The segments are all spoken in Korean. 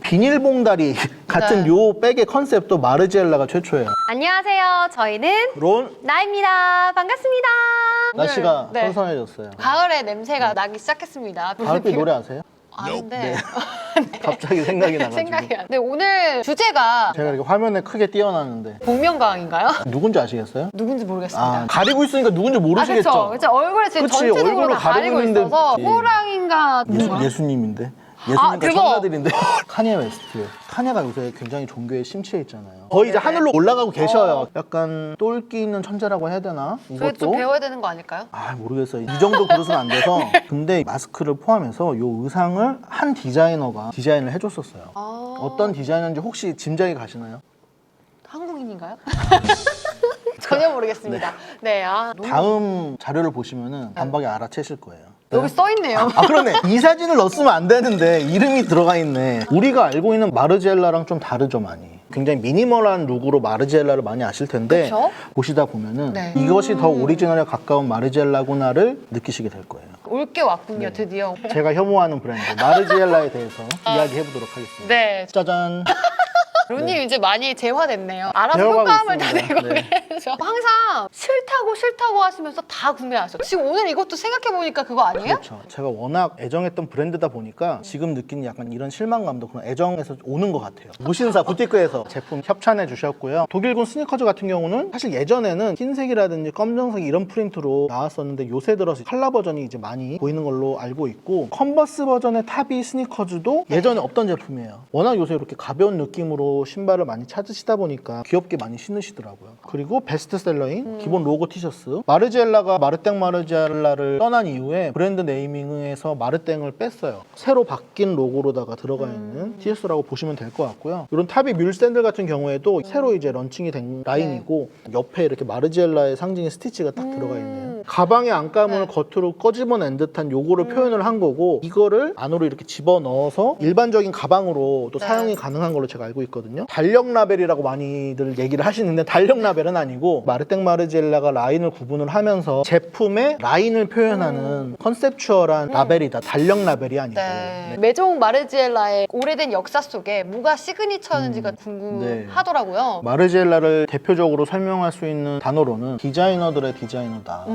비닐봉다리 같은 네. 요 백의 컨셉도 마르지엘라가 최초예요. 안녕하세요. 저희는 론 나입니다. 반갑습니다. 날씨가 네. 선선해졌어요. 가을의 냄새가 나기 시작했습니다. 가을비 노래 아세요? 아는데 갑자기 생각이 나가지고. 생각이 안. 네, 오늘 주제가 제가 이렇게 화면에 크게 띄어놨는데 복면가왕인가요? 누군지 아시겠어요? 누군지 모르겠습니다. 아, 가리고 있으니까 누군지 모르시겠죠? 그렇죠. 그렇죠. 얼굴에 지금 그치, 전체적으로 얼굴로 다 가리고 가리고 있어서 있는데. 호랑인가 누가? 예수님인데. 예수님과 대박. 천사들인데. 카니에 웨스트. 카니가 요새 굉장히 종교에 심취해 있잖아요. 거의 이제 하늘로 올라가고 계셔요. 약간 똘끼 있는 천재라고 해야 되나? 저희 좀 배워야 되는 거 아닐까요? 아, 모르겠어요. 이 정도 그릇은 안 돼서. 근데 마스크를 포함해서 요 의상을 한 디자이너가 디자인을 해줬었어요. 어떤 디자이너인지 혹시 짐작이 가시나요? 한국인인가요? 전혀 모르겠습니다. 네, 너무... 다음 자료를 보시면은 단박에 알아채실 거예요. 여기 써 있네요. 아, 그러네. 이 사진을 넣었으면 안 되는데 이름이 들어가 있네. 우리가 알고 있는 마르지엘라랑 좀 다르죠, 많이. 굉장히 미니멀한 룩으로 마르지엘라를 많이 아실 텐데 그쵸? 보시다 보면은 네. 이것이 더 오리지널에 가까운 마르지엘라구나를 느끼시게 될 거예요. 올 게 왔군요, 드디어. 제가 혐오하는 브랜드 마르지엘라에 대해서 이야기해 보도록 하겠습니다. 네. 짜잔. 론님 이제 많이 재화됐네요. 알아서 배워가고 효과음을 다 있습니다. 내고 네. 그래서 항상 싫다고 하시면서 다 구매하셔. 지금 오늘 이것도 생각해보니까 그거 아니에요? 그렇죠. 제가 워낙 애정했던 브랜드다 보니까 지금 느끼는 약간 이런 실망감도 그런 애정에서 오는 것 같아요. 무신사 부티크에서 제품 협찬해 주셨고요. 독일군 스니커즈 같은 경우는 사실 예전에는 흰색이라든지 검정색 이런 프린트로 나왔었는데 요새 들어서 컬러 버전이 이제 많이 보이는 걸로 알고 있고, 컨버스 버전의 타비 스니커즈도 예전에 없던 제품이에요. 워낙 요새 이렇게 가벼운 느낌으로 신발을 많이 찾으시다 보니까 귀엽게 많이 신으시더라고요. 그리고 베스트셀러인 기본 로고 티셔츠. 마르지엘라가 마르땡 마르지엘라를 떠난 이후에 브랜드 네이밍에서 마르땡을 뺐어요. 새로 바뀐 로고로다가 들어가 있는 티셔츠라고 보시면 될 것 같고요. 이런 타비 뮬 샌들 같은 경우에도 새로 이제 런칭이 된 라인이고 옆에 이렇게 마르지엘라의 상징인 스티치가 딱 들어가 있네요. 가방의 안감을 겉으로 꺼집어낸 듯한 요거를 표현을 한 거고, 이거를 안으로 이렇게 집어넣어서 일반적인 가방으로 또 사용이 가능한 걸로 제가 알고 있거든요. 달력 라벨이라고 많이들 얘기를 하시는데 달력 라벨은 아니고 마르땡 마르지엘라가 라인을 구분을 하면서 제품의 라인을 표현하는 컨셉추얼한 라벨이다. 달력 라벨이 아니고. 네. 메종 마르지엘라의 오래된 역사 속에 뭐가 시그니처인지가 궁금하더라고요. 마르지엘라를 대표적으로 설명할 수 있는 단어로는 디자이너들의 디자이너다.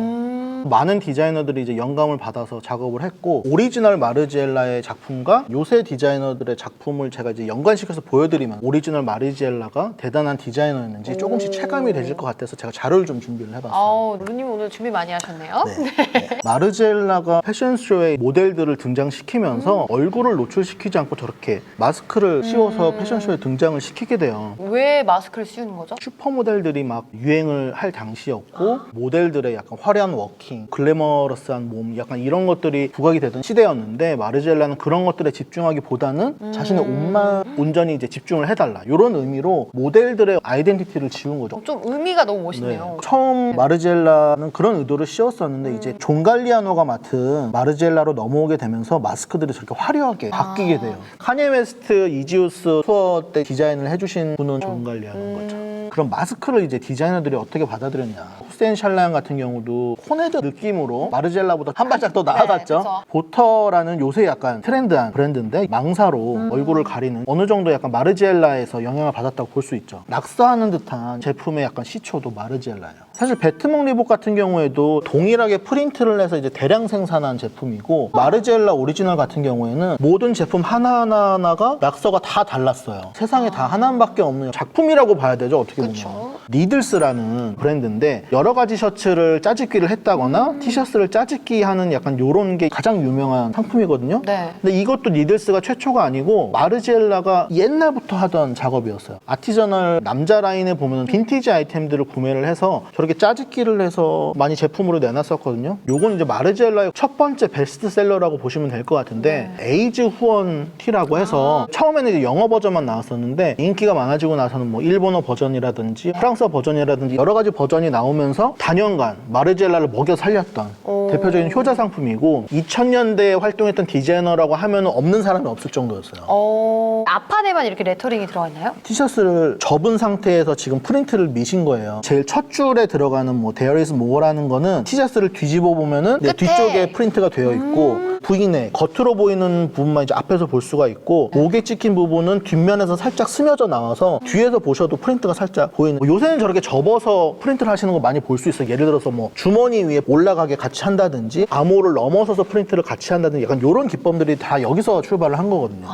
많은 디자이너들이 이제 영감을 받아서 작업을 했고, 오리지널 마르지엘라의 작품과 요새 디자이너들의 작품을 제가 이제 연관시켜서 보여드리면 오리지널 마르지엘라가 대단한 디자이너였는지 조금씩 체감이 되실 것 같아서 제가 자료를 좀 준비를 해봤어요. 루님 오늘 준비 많이 하셨네요. 네. 마르지엘라가 패션쇼에 모델들을 등장시키면서 얼굴을 노출시키지 않고 저렇게 마스크를 씌워서 패션쇼에 등장을 시키게 돼요. 왜 마스크를 씌우는 거죠? 슈퍼모델들이 막 유행을 할 당시였고, 모델들의 약간 화려한 워킹, 글래머러스한 몸, 약간 이런 것들이 부각이 되던 시대였는데, 마르지엘라는 그런 것들에 집중하기보다는 자신의 옷만 온전히 이제 집중을 해달라, 이런 의미로 모델들의 아이덴티티를 지운 거죠. 좀 의미가 너무 멋있네요. 처음 마르지엘라는 그런 의도를 씌웠었는데 이제 존 갈리아노가 맡은 마르지엘라로 넘어오게 되면서 마스크들이 저렇게 화려하게 바뀌게 돼요. 카니에 웨스트 이지우스 투어 때 디자인을 해주신 분은 존 갈리아노인 거죠. 그럼 마스크를 이제 디자이너들이 어떻게 받아들였냐. 후세인 샬라얀 같은 경우도 코네드 느낌으로 마르지엘라보다 한 발짝 더 나아갔죠. 그쵸. 보터라는 요새 약간 트렌드한 브랜드인데 망사로 얼굴을 가리는, 어느 정도 약간 마르지엘라에서 영향을 받았다고 볼 수 있죠. 낙서하는 듯한 제품의 약간 시초도 마르지엘라예요. 사실 베트몽 리복 같은 경우에도 동일하게 프린트를 해서 이제 대량 생산한 제품이고, 마르지엘라 오리지널 같은 경우에는 모든 제품 하나하나가 낙서가 다 달랐어요. 세상에 다 하나밖에 없는 작품이라고 봐야 되죠, 어떻게 보면. 그쵸. 니들스라는 브랜드인데 여러 가지 셔츠를 짜집기를 했다거나 티셔츠를 짜집기 하는 약간 요런 게 가장 유명한 상품이거든요. 네. 근데 이것도 니들스가 최초가 아니고 마르지엘라가 옛날부터 하던 작업이었어요. 아티저널 남자 라인에 보면 빈티지 아이템들을 구매를 해서 저렇게 짜집기를 해서 많이 제품으로 내놨었거든요. 요건 이제 마르지엘라의 첫 번째 베스트셀러라고 보시면 될 것 같은데, 에이즈 후원 티라고 해서 처음에는 이제 영어 버전만 나왔었는데 인기가 많아지고 나서는 뭐 일본어 버전이라든지 프랑스어 버전이라든지 여러 가지 버전이 나오면서 단연간 마르지엘라를 먹여 살렸던 대표적인 효자 상품이고 2000년대에 활동했던 디자이너라고 하면 없는 사람이 없을 정도였어요. 앞판에만 이렇게 레터링이 들어가 있나요? 티셔츠를 접은 상태에서 지금 프린트를 미신 거예요. 제일 첫 줄에 들어가는 뭐 There is more라는 거는 티셔츠를 뒤집어 보면은 끝에. 뒤쪽에 프린트가 되어 있고 V넥 겉으로 보이는 부분만 이제 앞에서 볼 수가 있고 목에 찍힌 부분은 뒷면에서 살짝 스며져 나와서 뒤에서 보셔도 프린트가 살짝 보이는. 요새는 저렇게 접어서 프린트를 하시는 거 많이 볼 수 있어요. 예를 들어서 뭐 주머니 위에 올라가게 같이 한다든지 암호를 넘어서서 프린트를 같이 한다든지 약간 이런 기법들이 다 여기서 출발을 한 거거든요.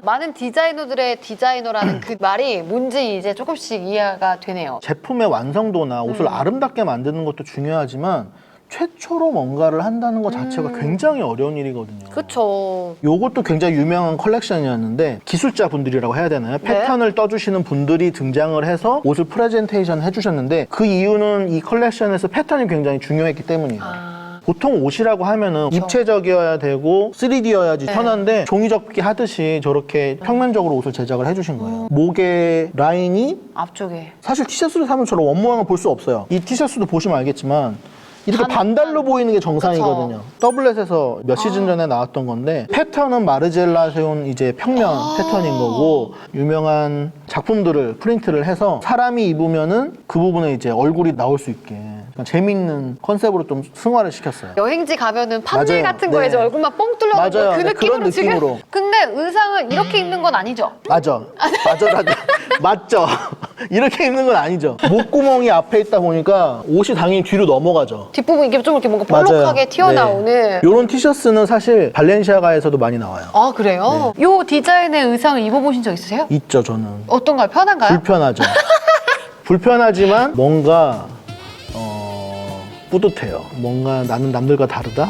많은 디자이너들의 디자이너라는 그 말이 뭔지 이제 조금씩 이해가 되네요. 제품의 완성도나 옷을 아름답게 만드는 것도 중요하지만 최초로 뭔가를 한다는 것 자체가 굉장히 어려운 일이거든요. 그쵸. 요것도 굉장히 유명한 컬렉션이었는데 기술자 분들이라고 해야 되나요? 패턴을 떠주시는 분들이 등장을 해서 옷을 프레젠테이션 해주셨는데 그 이유는 이 컬렉션에서 패턴이 굉장히 중요했기 때문이에요. 보통 옷이라고 하면은 입체적이어야 되고 3D여야지 편한데 종이접기 하듯이 저렇게 평면적으로 옷을 제작을 해주신 거예요. 목의 라인이 앞쪽에. 사실 티셔츠를 사면 저런 원모양을 볼 수 없어요. 이 티셔츠도 보시면 알겠지만 이렇게 반달로 보이는 게 정상이거든요. 더블렛에서 몇 시즌 전에 나왔던 건데 패턴은 마르젤라 세운 이제 평면 패턴인 거고 유명한 작품들을 프린트를 해서 사람이 입으면은 그 부분에 이제 얼굴이 나올 수 있게 재밌는 컨셉으로 좀 승화를 시켰어요. 여행지 가면은 판넬 맞아요. 같은 거에 이제 네. 얼굴만 뻥 뚫려서 맞아요. 그 네, 느낌으로 그런 지금. 느낌으로. 근데 의상을 이렇게 입는 건 아니죠? 맞아. 맞죠. 이렇게 입는 건 아니죠. 목구멍이 앞에 있다 보니까 옷이 당연히 뒤로 넘어가죠. 뒷부분 이게 좀 이렇게 뭔가 맞아요. 볼록하게 튀어나오는. 네. 이런 티셔츠는 사실 발렌시아가에서도 많이 나와요. 아 그래요? 요 디자인의 의상을 입어보신 적 있으세요? 있죠, 저는. 어떤가요? 편한가요? 불편하죠. 불편하지만 뭔가 뿌듯해요. 뭔가 나는 남들과 다르다?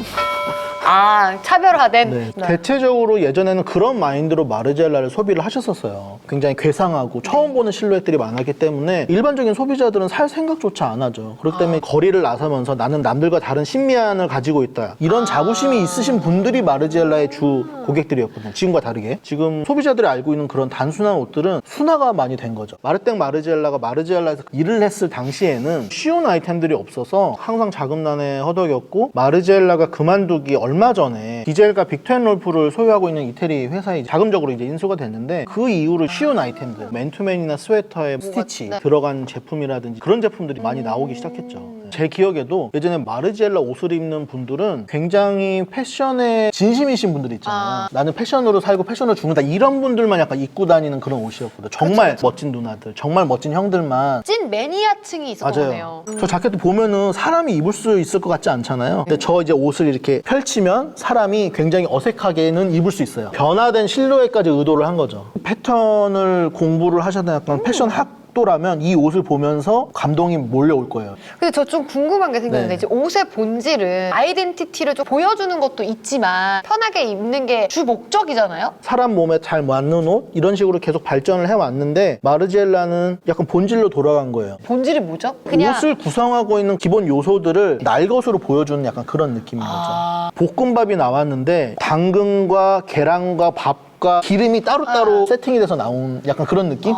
차별화된. 네. 대체적으로 예전에는 그런 마인드로 마르지엘라를 소비를 하셨었어요. 굉장히 괴상하고 처음 보는 실루엣들이 많았기 때문에 일반적인 소비자들은 살 생각조차 안 하죠. 그렇기 때문에 거리를 나서면서 나는 남들과 다른 신미안을 가지고 있다. 이런 자부심이 있으신 분들이 마르지엘라의 주 고객들이었거든요. 지금과 다르게. 지금 소비자들이 알고 있는 그런 단순한 옷들은 순화가 많이 된 거죠. 마르땡 마르지엘라가 마르지엘라에서 일을 했을 당시에는 쉬운 아이템들이 없어서 항상 자금난에 허덕였고 마르지엘라가 그만두기 얼마 전에 디젤과 빅텐롤프를 소유하고 있는 이태리 회사에 자금적으로 이제 인수가 됐는데 그 이후로 쉬운 아이템들 맨투맨이나 스웨터에 스티치 들어간 제품이라든지 그런 제품들이 많이 나오기 시작했죠. 제 기억에도 예전에 마르지엘라 옷을 입는 분들은 굉장히 패션에 진심이신 분들 있잖아요. 나는 패션으로 살고 패션으로 죽는다 이런 분들만 약간 입고 다니는 그런 옷이었거든요. 정말 멋진 누나들, 정말 멋진 형들만. 찐 매니아층이 있었거든요. 맞아요. 저 자켓도 보면은 사람이 입을 수 있을 것 같지 않잖아요. 근데 저 이제 옷을 이렇게 펼치면 사람이 굉장히 어색하게는 입을 수 있어요. 변화된 실루엣까지 의도를 한 거죠. 패턴을 공부를 하셨던 약간 패션 학도라면 이 옷을 보면서 감동이 몰려올 거예요. 근데 저 좀 궁금한 게 생겼는데 네. 이제 옷의 본질은 아이덴티티를 좀 보여주는 것도 있지만 편하게 입는 게 주 목적이잖아요? 사람 몸에 잘 맞는 옷 이런 식으로 계속 발전을 해왔는데 마르지엘라는 약간 본질로 돌아간 거예요. 본질이 뭐죠? 그냥 옷을 구성하고 있는 기본 요소들을 날 것으로 보여주는 약간 그런 느낌인 거죠. 볶음밥이 나왔는데 당근과 계란과 밥과 기름이 따로따로 세팅이 돼서 나온 약간 그런 느낌?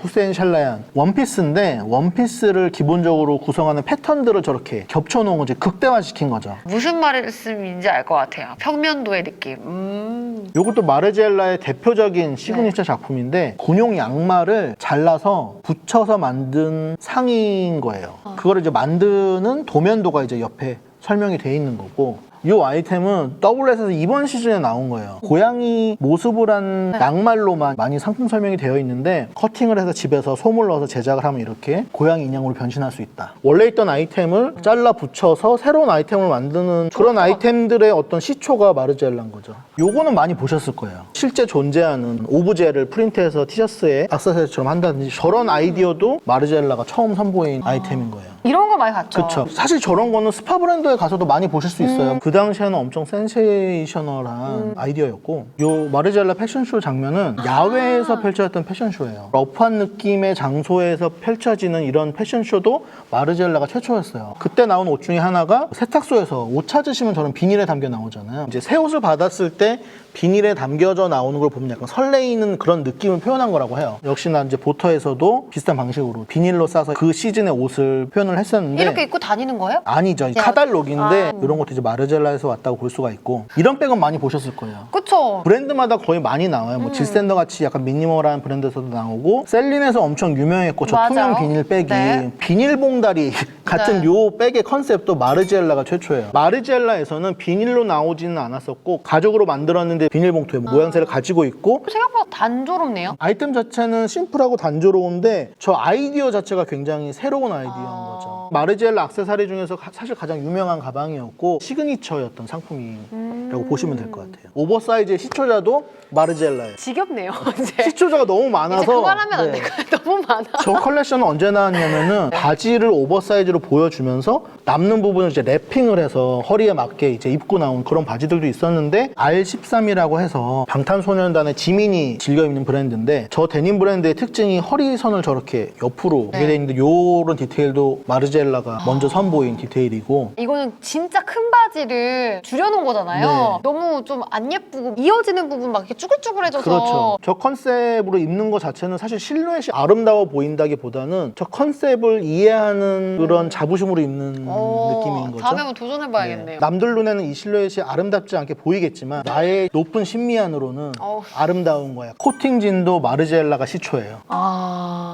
후세인 샬라얀 원피스인데 원피스를 기본적으로 구성하는 패턴들을 저렇게 겹쳐놓은 거지 극대화시킨 거죠. 무슨 말씀인지 알 것 같아요. 평면도의 느낌. 이것도 마르지엘라의 대표적인 시그니처 작품인데 군용 양말을 잘라서 붙여서 만든 상의인 거예요. 그거를 이제 만드는 도면도가 이제 옆에 설명이 돼 있는 거고 이 아이템은 더블렛에서 이번 시즌에 나온 거예요. 고양이 모습을 한 양말로만 많이 상품 설명이 되어 있는데 커팅을 해서 집에서 솜을 넣어서 제작을 하면 이렇게 고양이 인형으로 변신할 수 있다. 원래 있던 아이템을 잘라 붙여서 새로운 아이템을 만드는 그런 아이템들의 어떤 시초가 마르지엘라인 거죠. 요거는 많이 보셨을 거예요. 실제 존재하는 오브제를 프린트해서 티셔츠에 액세서리처럼 한다든지 저런 아이디어도 마르지엘라가 처음 선보인 아이템인 거예요. 이런 거 많이 봤죠. 그렇죠. 사실 저런 거는 스파 브랜드에 가서도 많이 보실 수 있어요. 그 당시에는 엄청 센세이셔널한 아이디어였고 요 마르지엘라 패션쇼 장면은 야외에서 펼쳐졌던 패션쇼예요. 러프한 느낌의 장소에서 펼쳐지는 이런 패션쇼도 마르지엘라가 최초였어요. 그때 나온 옷 중에 하나가 세탁소에서 옷 찾으시면 저런 비닐에 담겨 나오잖아요. 이제 새 옷을 받았을 때 비닐에 담겨져 나오는 걸 보면 약간 설레이는 그런 느낌을 표현한 거라고 해요. 역시나 이제 보터에서도 비슷한 방식으로 비닐로 싸서 그 시즌의 옷을 표현을 출연을 했었는데 이렇게 입고 다니는 거예요? 아니죠. 야. 카달록인데 이런 것도 이제 마르젤라에서 왔다고 볼 수가 있고 이런 백은 많이 보셨을 거예요. 그쵸. 브랜드마다 거의 많이 나와요. 뭐 질샌더 같이 약간 미니멀한 브랜드에서도 나오고 셀린에서 엄청 유명했고 저 맞아요. 투명 비닐 백이 네. 비닐봉다리 같은 네. 요 백의 컨셉도 마르지엘라가 최초예요. 마르지엘라에서는 비닐로 나오지는 않았었고 가죽으로 만들었는데 비닐봉투에 모양새를 가지고 있고 생각보다 단조롭네요. 아이템 자체는 심플하고 단조로운데 저 아이디어 자체가 굉장히 새로운 아이디어인 거죠. 마르지엘라 액세서리 중에서 사실 가장 유명한 가방이었고 시그니처였던 상품이라고 보시면 될 것 같아요. 오버사이즈의 시초자도 마르지엘라예요. 지겹네요. 이제. 시초자가 너무 많아서 이제 그만하면 안 네. 될까요? 너무 많아. 저 컬렉션은 언제 나왔냐면은 바지를 오버사이즈로 보여주면서 남는 부분을 이제 랩핑을 해서 허리에 맞게 이제 입고 나온 그런 바지들도 있었는데 R13이라고 해서 방탄소년단의 지민이 즐겨 입는 브랜드인데 저 데님 브랜드의 특징이 허리선을 저렇게 옆으로 네. 하게 돼 있는데 요런 디테일도 마르지엘라가 먼저 선보인 디테일이고 이거는 진짜 큰 바지를 줄여놓은 거잖아요. 네. 너무 좀 안 예쁘고 이어지는 부분 막 이렇게 쭈글쭈글해져서 그렇죠. 저 컨셉으로 입는 것 자체는 사실 실루엣이 아름다워 보인다기보다는 저 컨셉을 이해하는 그런 자부심으로 입는 느낌인 거죠. 다음에 한번 도전해봐야겠네요. 네. 남들 눈에는 이 실루엣이 아름답지 않게 보이겠지만 나의 높은 심미안으로는 어우. 아름다운 거야. 코팅진도 마르지엘라가 시초예요.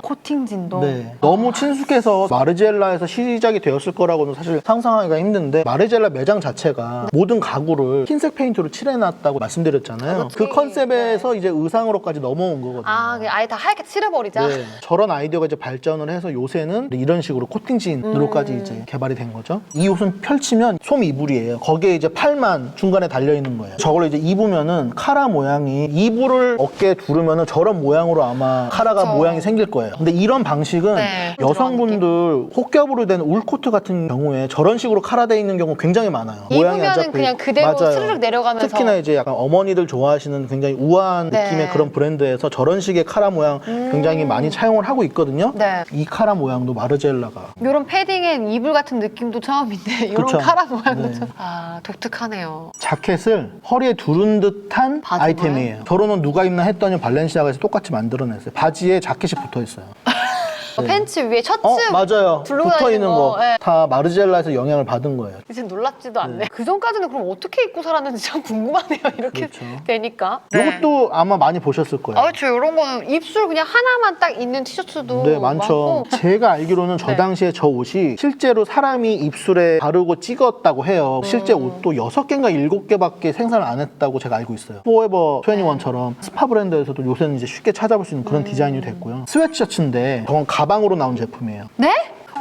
코팅진도. 네. 너무 친숙해서 마르지엘라에서 시작이 되었을 거라고는 사실 상상하기가 힘든데 마르지엘라 매장 자체가 모든 가구를 흰색 페인트로 칠해놨다고 말씀드렸잖아요. 그렇지. 그 컨셉에서 이제 의상으로까지 넘어온 거거든요. 그냥 아예 다 하얗게 칠해버리자. 네, 저런 아이디어가 이제 발전을 해서 요새는 이런 식으로 코팅진으로까지 이제 개발이 된 거죠. 이 옷은 펼치면 솜 이불이에요. 거기에 이제 팔만 중간에 달려 있는 거예요. 저걸 이제 입으면은 카라 모양이 이불을 어깨에 두르면은 저런 모양으로 아마 카라가 그쵸. 모양이 생길 거예요. 근데 이런 방식은 네, 여성분들 혹겹으로 된 울코트 같은 경우에 저런 식으로 카라돼 있는 경우 굉장히 많아요. 모양이 안 입으면은 잡고 그냥 그대로 맞아요. 스르륵 내려가면서. 특히나 이제 약간 어머니들 좋아하시는 굉장히 우아한 네. 느낌의 그런 브랜드에서 저런 식의 카라 모양 굉장히 많이 차용을 하고 있거든요. 네. 이 카라 모양도 마르지엘라가 이런 패딩엔 이불 같은 느낌도 처음인데 이런 그쵸. 카라 모양도 네. 좀 독특하네요. 자켓을 허리에 두른 듯한 바지 아이템이에요. 저로는 누가 입나 했더니 발렌시아가에서 똑같이 만들어냈어요. 바지에 자켓이 붙어 있어요. 팬츠 위에 셔츠 맞아요. 두르고 붙어 다니는 있는 거. 거 네. 다 마르지엘라에서 영향을 받은 거예요. 이제 놀랍지도 않네. 그 전까지는 그럼 어떻게 입고 살았는지 참 궁금하네요. 이렇게 그렇죠. 되니까. 이것도 아마 많이 보셨을 거예요. 저 이런 거는 입술 그냥 하나만 딱 있는 티셔츠도 네, 많죠. 많고. 제가 알기로는 저 네. 당시에 저 옷이 실제로 사람이 입술에 바르고 찍었다고 해요. 실제 옷도 6개인가 7개밖에 생산을 안 했다고 제가 알고 있어요. 포에버 21처럼 스파 브랜드에서도 요새는 이제 쉽게 찾아볼 수 있는 그런 디자인이 됐고요. 스웨트셔츠인데 저건 가방으로 나온 제품이에요. 네?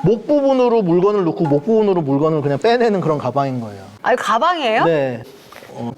목 부분으로 물건을 넣고 목 부분으로 물건을 그냥 빼내는 그런 가방인 거예요. 이거 가방이에요? 네.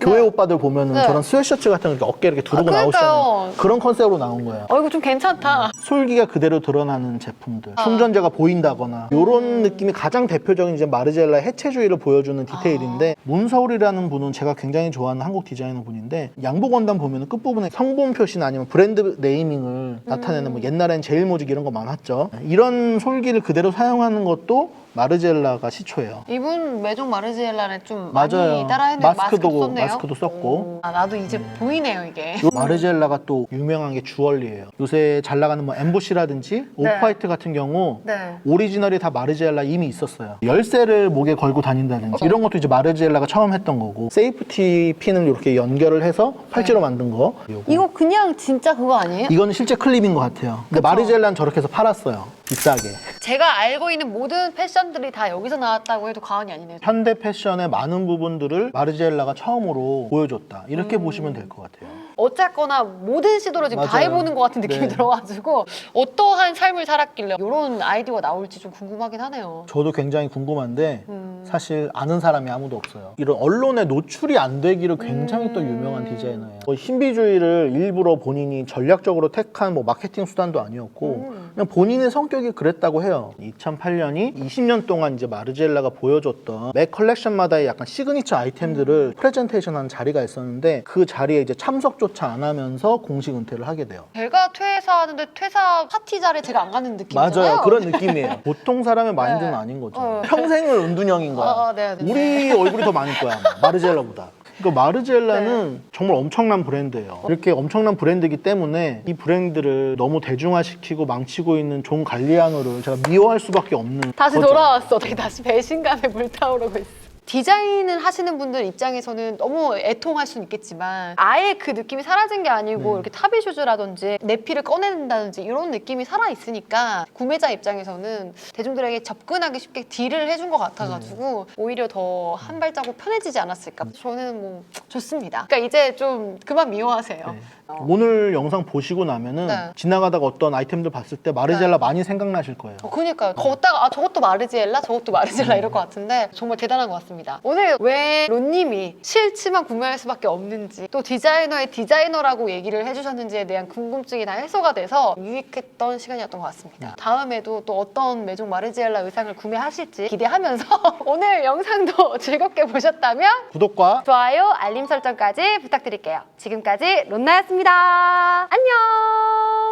교회 오빠들 보면은 네. 저런 스웨트셔츠 같은 거 이렇게 어깨에 이렇게 두르고 그러니까요. 나오시잖아요. 그런 컨셉으로 나온 거예요. 이거 좀 괜찮다. 솔기가 그대로 드러나는 제품들, 충전재가 보인다거나 이런 느낌이 가장 대표적인 이제 마르지엘라의 해체주의를 보여주는 디테일인데 문서울이라는 분은 제가 굉장히 좋아하는 한국 디자이너 분인데 양복 원단 보면 끝부분에 성분 표시나 아니면 브랜드 네이밍을 나타내는 뭐 옛날엔 제일모직 이런 거 많았죠. 이런 솔기를 그대로 사용하는 것도 마르지엘라가 시초예요. 이분 매종 마르지엘라를 좀 맞아요. 많이 따라했는데 마스크도 썼고. 나도 이제 보이네요 이게. 요 마르지엘라가 또 유명한 게 주얼리예요. 요새 잘 나가는 뭐 엠보시라든지 오프화이트 같은 경우 네. 오리지널이 다 마르지엘라 이미 있었어요. 열쇠를 목에 걸고 다닌다든지 이런 것도 이제 마르지엘라가 처음 했던 거고 세이프티 핀을 이렇게 연결을 해서 팔찌로 만든 거. 이거 그냥 진짜 그거 아니에요? 이거는 실제 클립인 것 같아요. 근데 마르지엘라는 저렇게 해서 팔았어요. 비싸게. 제가 알고 있는 모든 패션들이 다 여기서 나왔다고 해도 과언이 아니네요. 현대 패션의 많은 부분들을 마르지엘라가 처음으로 보여줬다. 이렇게 보시면 될 것 같아요. 어쨌거나 모든 시도를 지금 다 맞아요. 해보는 것 같은 느낌이 네. 들어가지고 어떠한 삶을 살았길래 이런 아이디어가 나올지 좀 궁금하긴 하네요. 저도 굉장히 궁금한데 사실 아는 사람이 아무도 없어요. 이런 언론에 노출이 안 되기로 굉장히 또 유명한 디자이너예요. 신비주의를 일부러 본인이 전략적으로 택한 뭐 마케팅 수단도 아니었고 그냥 본인의 성격이 그랬다고 해요. 2008년이 20년 동안 이제 마르지엘라가 보여줬던 매 컬렉션마다의 약간 시그니처 아이템들을 프레젠테이션하는 자리가 있었는데 그 자리에 이제 참석조차 안 하면서 공식 은퇴를 하게 돼요. 제가 퇴사하는데 퇴사 파티 자리에 제가 안 가는 느낌이잖아요. 맞아요. 그런 느낌이에요. 보통 사람의 마인드는 네. 아닌 거죠. 평생을 은둔형인 거야. 네. 우리 얼굴이 더 많을 거야. 아마. 마르지엘라보다. 그러니까 마르지엘라는 정말 엄청난 브랜드예요. 이렇게 엄청난 브랜드이기 때문에 이 브랜드를 너무 대중화시키고 망치고 있는 존 갈리아노를 제가 미워할 수밖에 없는 다시 거죠. 돌아왔어. 되게 다시 배신감에 불타오르고 있어. 디자인을 하시는 분들 입장에서는 너무 애통할 수는 있겠지만 아예 그 느낌이 사라진 게 아니고 이렇게 타비 슈즈라든지 내피를 꺼낸다든지 이런 느낌이 살아있으니까 구매자 입장에서는 대중들에게 접근하기 쉽게 딜을 해준 것 같아가지고 오히려 더 한 발자국 편해지지 않았을까. 저는 뭐 좋습니다. 그러니까 이제 좀 그만 미워하세요. 네. 오늘 영상 보시고 나면은 네. 지나가다가 어떤 아이템들 봤을 때 마르지엘라 많이 생각나실 거예요. 그러니까요. 걷다가 아 저것도 마르지엘라? 저것도 마르지엘라 이럴 것 같은데 정말 대단한 것 같습니다. 오늘 왜 론님이 싫지만 구매할 수밖에 없는지 또 디자이너의 디자이너라고 얘기를 해주셨는지에 대한 궁금증이 다 해소가 돼서 유익했던 시간이었던 것 같습니다. 다음에도 또 어떤 메종 마르지엘라 의상을 구매하실지 기대하면서 오늘 영상도 즐겁게 보셨다면 구독과 좋아요, 알림 설정까지 부탁드릴게요. 지금까지 론나였습니다. 안녕!